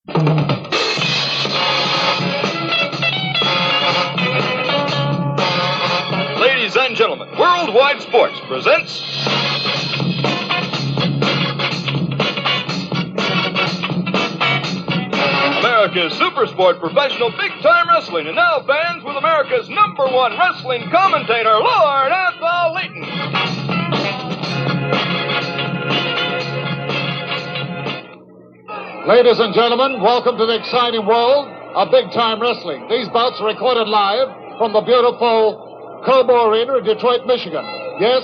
Ladies and gentlemen, Worldwide Sports presents... America's Super Sport Professional Big Time Wrestling, and now fans with America's #1 wrestling commentator, Lord Athol Leighton. Ladies and gentlemen, welcome to the exciting world of big-time wrestling. These bouts are recorded live from the beautiful Cobo Arena in Detroit, Michigan. Yes,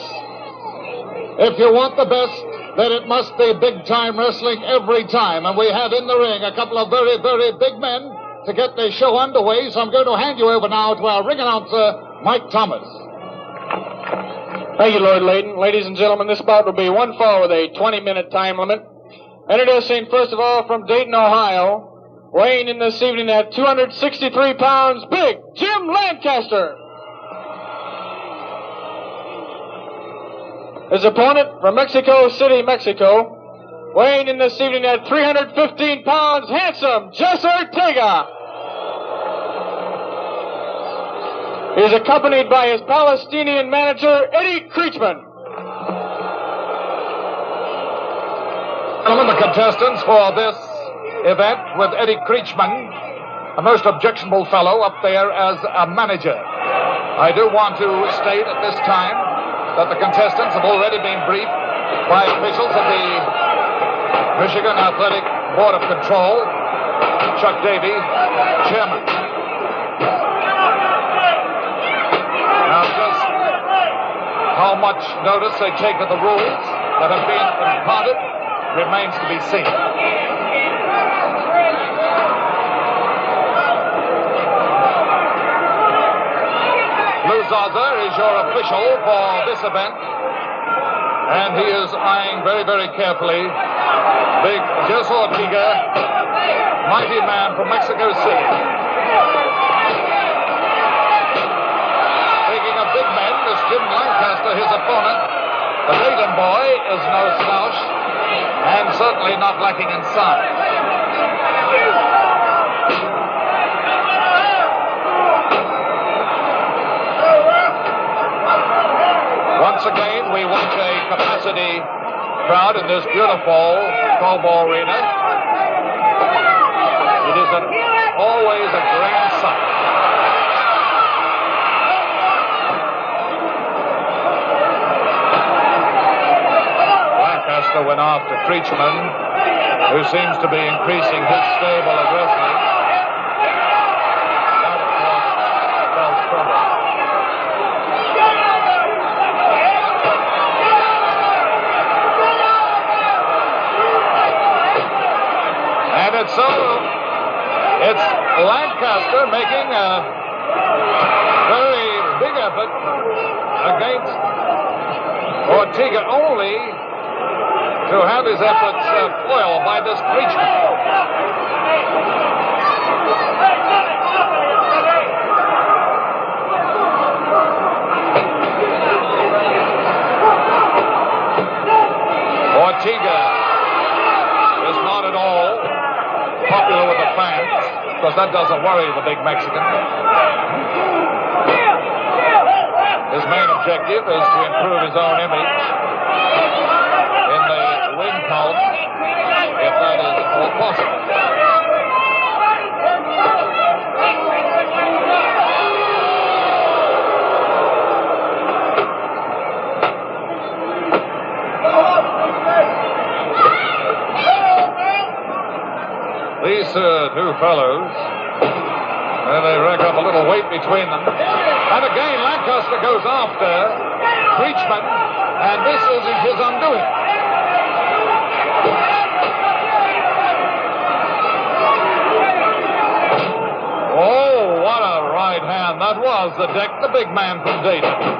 if you want the best, then it must be big-time wrestling every time. And we have in the ring a couple of very, very big men to get this show underway. So I'm going to hand you over now to our ring announcer, Mike Thomas. Thank you, Lord Leighton. Ladies and gentlemen, this bout will be one fall with a 20-minute time limit. Introducing, first of all, from Dayton, Ohio, weighing in this evening at 263 pounds, Big Jim Lancaster. His opponent from Mexico City, Mexico, weighing in this evening at 315 pounds, handsome Jess Ortega. He is accompanied by his Palestinian manager, Eddie Creechman. Gentlemen, the contestants for this event with Eddie Creechman, a most objectionable fellow up there as a manager. I do want to state at this time that the contestants have already been briefed by officials of the Michigan Athletic Board of Control, Chuck Davey, chairman. Now, just how much notice they take of the rules that have been imparted remains to be seen. Lou Zaza is your official for this event, and he is eyeing very, very carefully Big Jess Ortega, mighty man from Mexico City. Speaking of big men, this Jim Lancaster, his opponent, the Dayton boy, is no slouch, and certainly not lacking in size. Once again, we watch a capacity crowd in this beautiful Cobo Arena. It is always a grand sight. Lancaster went after Creechman, who seems to be increasing his stable of wrestling. That, of course, spells trouble. And it's Lancaster making a very big effort against Ortega, only to have his efforts foiled by this Creechman. Ortega is not at all popular with the fans, because that doesn't worry the big Mexican. His main objective is to improve his own image in the ring column, if that is at all possible. These two fellows, they rack up a little weight between them. And again, Lancaster goes after Creechman, and this is his undoing. Oh, what a right hand that was. The deck, the big man from Dayton.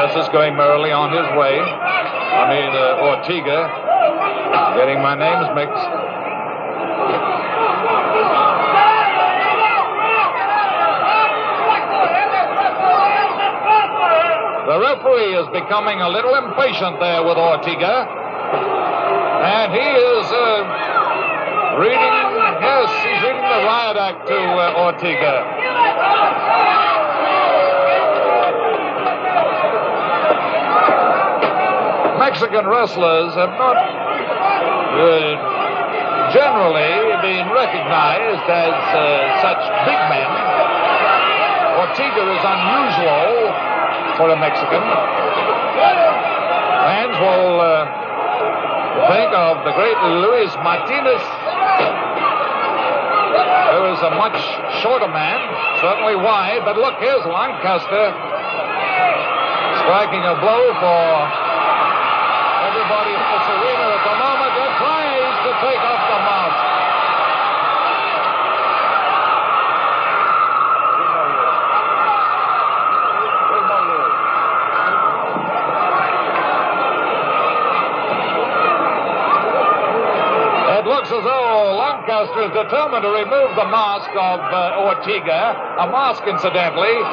This is going merrily on his way. Ortega. Getting my names mixed. The referee is becoming a little impatient there with Ortega. And he is he's reading the riot act to Ortega. Mexican wrestlers have not generally been recognized as such big men. Ortega is unusual for a Mexican. Fans will think of the great Luis Martinez, who is a much shorter man, certainly wide. But look, here's Lancaster striking a blow for everybody in this arena at the moment and tries to take off the mask. It looks as though Lancaster is determined to remove the mask of Ortega, a mask, incidentally,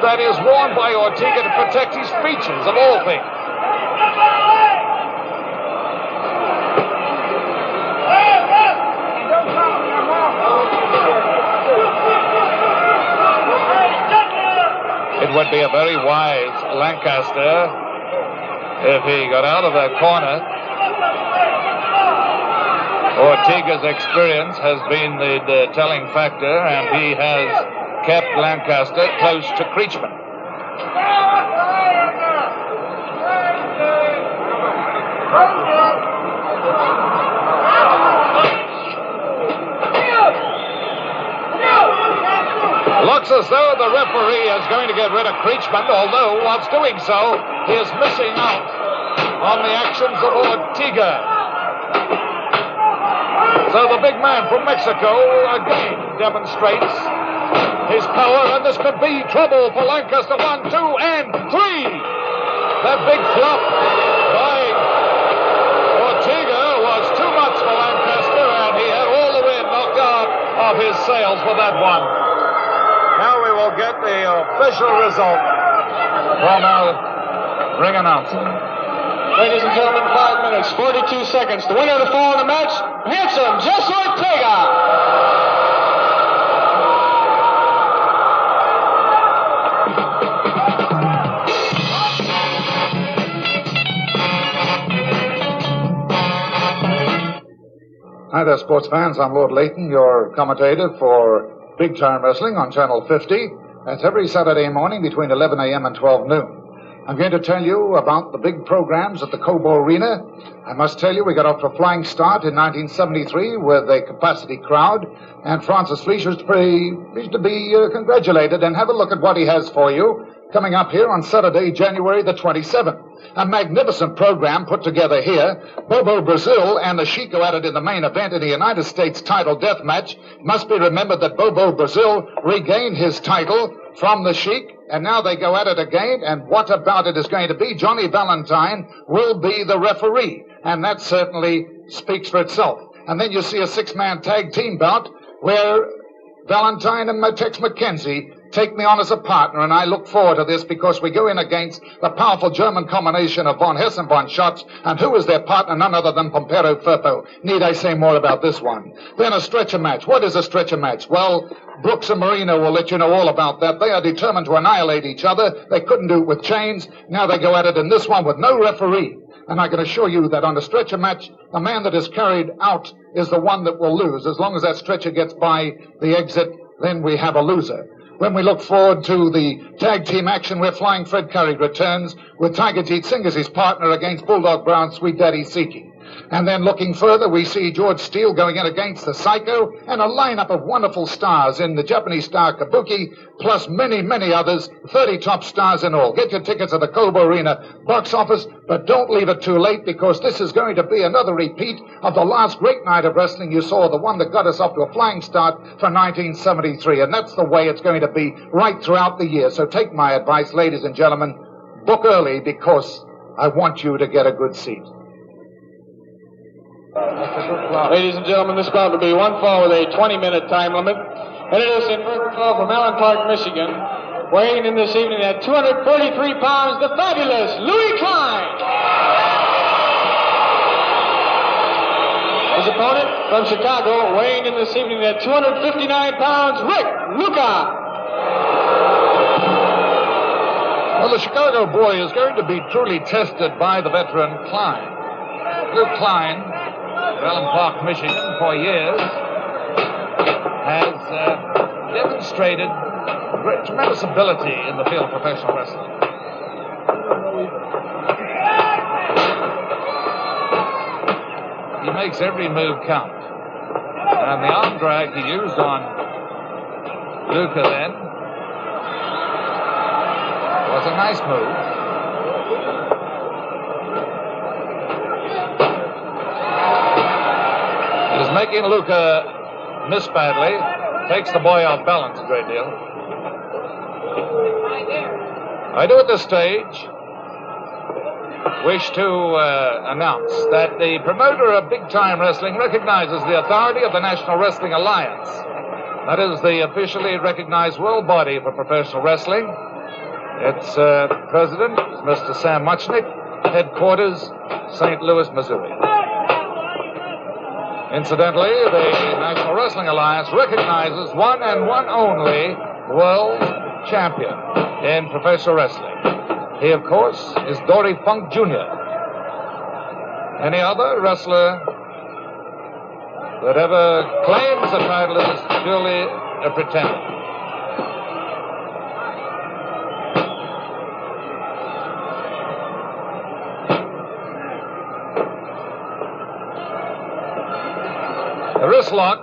that is worn by Ortega to protect his features, of all things. It would be a very wise Lancaster if he got out of that corner. Ortega's experience has been the telling factor, and he has kept Lancaster close to Creechman. Looks as though the referee is going to get rid of Creechman, although whilst doing so, he is missing out on the actions of Ortega. So the big man from Mexico again demonstrates his power, and this could be trouble for Lancaster. 1, 2, and 3. That big flop by Ortega was too much for Lancaster, and he had all the wind knocked out of his sails for that one. Now we will get the official result from our ring announcer. Ladies and gentlemen, 5 minutes, 42 seconds. The winner to fall in the match, handsome Jesse Ortega. Hi there, sports fans. I'm Lord Layton, your commentator for Big Time Wrestling on Channel 50. That's every Saturday morning between 11 a.m. and 12 noon. I'm going to tell you about the big programs at the Cobo Arena. I must tell you, we got off to a flying start in 1973 with a capacity crowd, and Francis Fleischer is to be congratulated. And have a look at what he has for you coming up here on Saturday, January the 27th. A magnificent program put together here. Bobo Brazil and the Sheik go at it in the main event in the United States title death match. It must be remembered that Bobo Brazil regained his title from the Sheik, and now they go at it again, and what about it is going to be? Johnny Valentine will be the referee, and that certainly speaks for itself. And then you see a 6-man tag team bout where Valentine and Tex McKenzie take me on as a partner, and I look forward to this because we go in against the powerful German combination of von Hess and von Schotz, and who is their partner? None other than Pompero Firpo. Need I say more about this one? Then a stretcher match. What is a stretcher match? Well, Brooks and Marino will let you know all about that. They are determined to annihilate each other. They couldn't do it with chains. Now they go at it in this one with no referee. And I can assure you that on a stretcher match, the man that is carried out is the one that will lose. As long as that stretcher gets by the exit, then we have a loser. When we look forward to the tag team action where Flying Fred Curry returns with Tiger Jeet Singh as his partner against Bulldog Brown's Sweet Daddy Siki. And then looking further, we see George Steele going in against the Psycho, and a lineup of wonderful stars in the Japanese star Kabuki, plus many, many others, 30 top stars in all. Get your tickets at the Cobo Arena box office, but don't leave it too late, because this is going to be another repeat of the last great night of wrestling you saw, the one that got us off to a flying start from 1973. And that's the way it's going to be right throughout the year. So take my advice, ladies and gentlemen, book early, because I want you to get a good seat. Ladies and gentlemen, this bout will be one fall with a 20-minute time limit. And it is in first call from Allen Park, Michigan. weighing in this evening at 243 pounds, the fabulous Louis Klein. His opponent from Chicago, weighing in this evening at 259 pounds, Rick Luca. Well, the Chicago boy is going to be truly tested by the veteran Klein. Luke Klein, Allen Park, Michigan, for years, has demonstrated tremendous ability in the field of professional wrestling. He makes every move count. And the arm drag he used on Luca then was a nice move. It is making Luca miss badly, takes the boy off balance a great deal. I do at this stage wish to announce that the promoter of big-time wrestling recognizes the authority of the National Wrestling Alliance. That is the officially recognized world body for professional wrestling. Its president, Mr. Sam Muchnick, headquarters, St. Louis, Missouri. Incidentally, the National Wrestling Alliance recognizes one and one only world champion in professional wrestling. He, of course, is Dory Funk Jr. Any other wrestler that ever claims the title is purely a pretender. The wrist lock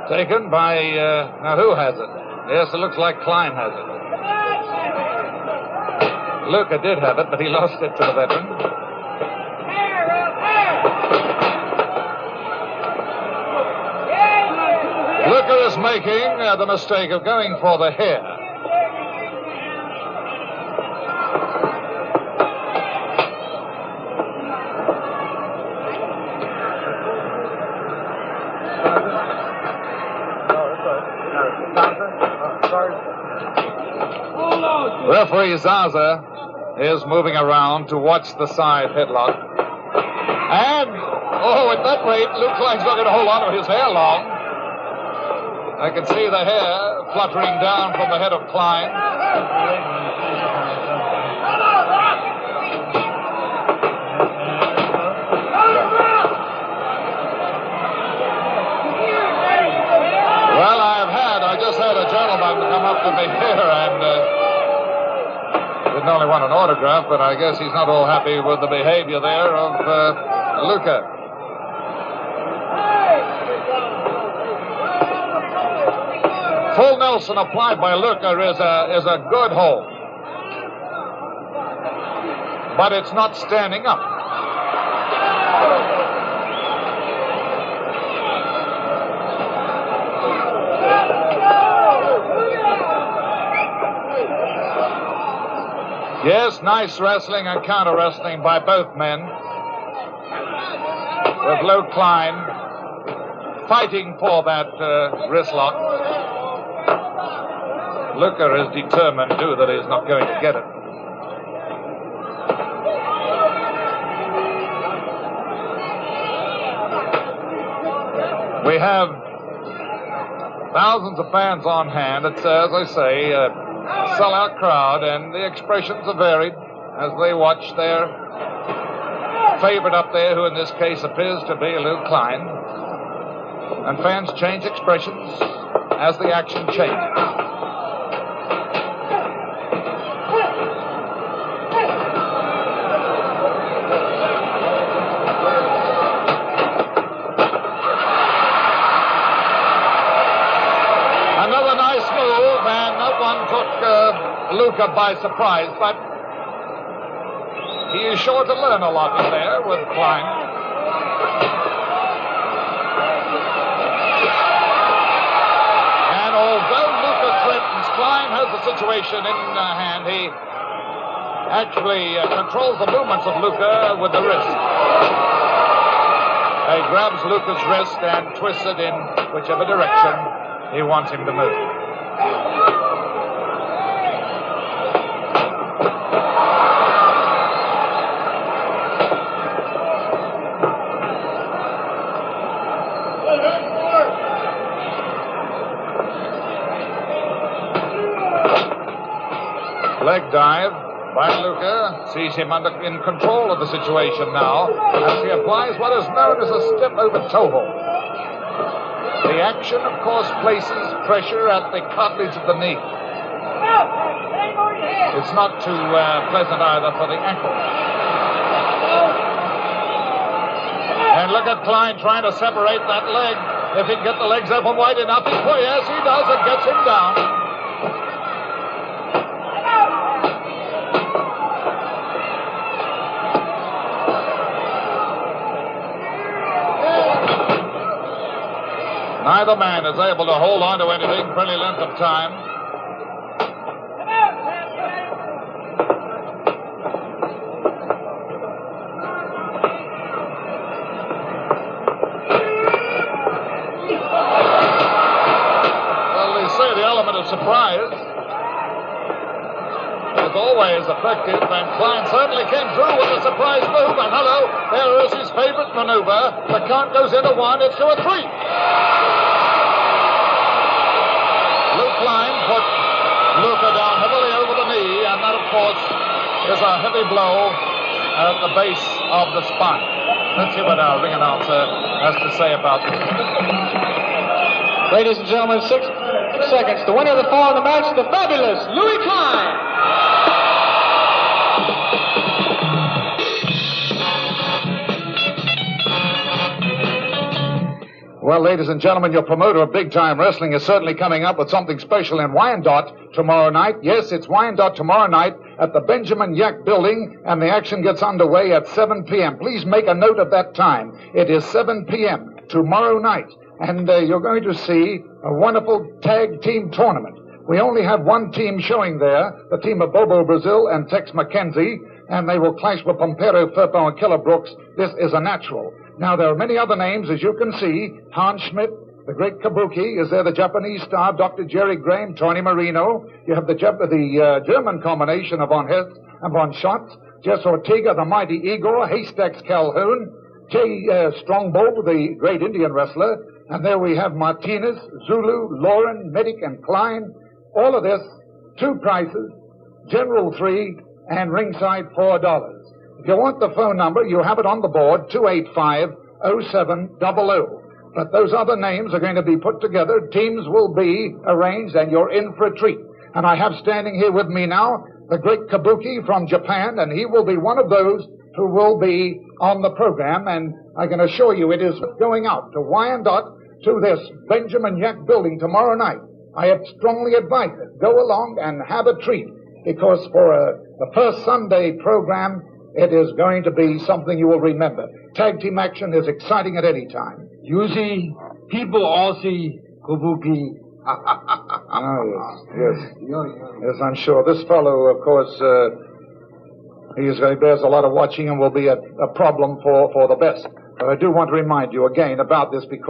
taken by, now who has it? Yes, it looks like Klein has it. Luca did have it, but he lost it to the veteran. Luca is making the mistake of going for the hair. Referee Zaza is moving around to watch the side headlock. And, oh, at that rate, Luke Klein's not going to hold on to his hair long. I can see the hair fluttering down from the head of Klein. Well, I just had a gentleman come up to me here and didn't only want an autograph, but I guess he's not all happy with the behavior there of Luca. Full Nelson applied by Luca is a good hold. But it's not standing up. Yes, nice wrestling and counter wrestling by both men. With Luke Klein fighting for that wrist lock. Luca is determined, too, that he's not going to get it. We have thousands of fans on hand. It's, as I say, a sellout crowd, and the expressions are varied as they watch their favorite up there, who in this case appears to be Luke Klein. And fans change expressions as the action changes. Luca by surprise, but he is sure to learn a lot in there with Klein. And although Luca threatens, Klein has the situation in hand. He actually controls the movements of Luca with the wrist. He grabs Luca's wrist and twists it in whichever direction he wants him to move. Leg dive by Luca. Sees him in control of the situation now as he applies what is known as a step over toe hold. The action, of course, places pressure at the cartilage of the knee. It's not too pleasant either for the ankle. And look at Klein trying to separate that leg. If he can get the legs open wide enough, yes, he does. It gets him down. Neither man is able to hold on to anything for any length of time. Well, they say the element of surprise is always effective, and Klein certainly came through with a surprise move. And hello, there is his favorite maneuver. The count goes into 1, it's to a 3. Klein put Luca down heavily over the knee, and that, of course, is a heavy blow at the base of the spine. Let's see what our ring announcer has to say about this. Ladies and gentlemen, 6 seconds. The winner of the fall of the match, the fabulous Louis Klein. Well, ladies and gentlemen, your promoter of big-time wrestling is certainly coming up with something special in Wyandotte tomorrow night. Yes, it's Wyandotte tomorrow night at the Benjamin Yak Building, and the action gets underway at 7 p.m. Please make a note of that time. It is 7 p.m. tomorrow night, and you're going to see a wonderful tag team tournament. We only have one team showing there, the team of Bobo Brazil and Tex McKenzie, and they will clash with Pompero, Firpo, and Killer Brooks. This is a natural. Now, there are many other names, as you can see. Hans Schmidt, the great Kabuki, is there, the Japanese star, Dr. Jerry Graham, Tony Marino. You have the German combination of Von Hess and Von Schotz, Jess Ortega, the mighty Igor, Haystacks Calhoun, Jay Strongbow, the great Indian wrestler, and there we have Martinez, Zulu, Lauren, Medic, and Klein. All of this, 2 prices, General 3, and ringside $4. If you want the phone number, you have it on the board, 285-0700. But those other names are going to be put together. Teams will be arranged, and you're in for a treat. And I have standing here with me now the great Kabuki from Japan, and he will be one of those who will be on the program. And I can assure you it is going out to Wyandotte to this Benjamin Yak Building tomorrow night. I have strongly advised it. Go along and have a treat, because for the first Sunday program, it is going to be something you will remember. Tag team action is exciting at any time. You see, people all see Kabuki. Yes, I'm sure. This fellow, of course, he bears a lot of watching and will be a problem for the best. But I do want to remind you again about this, because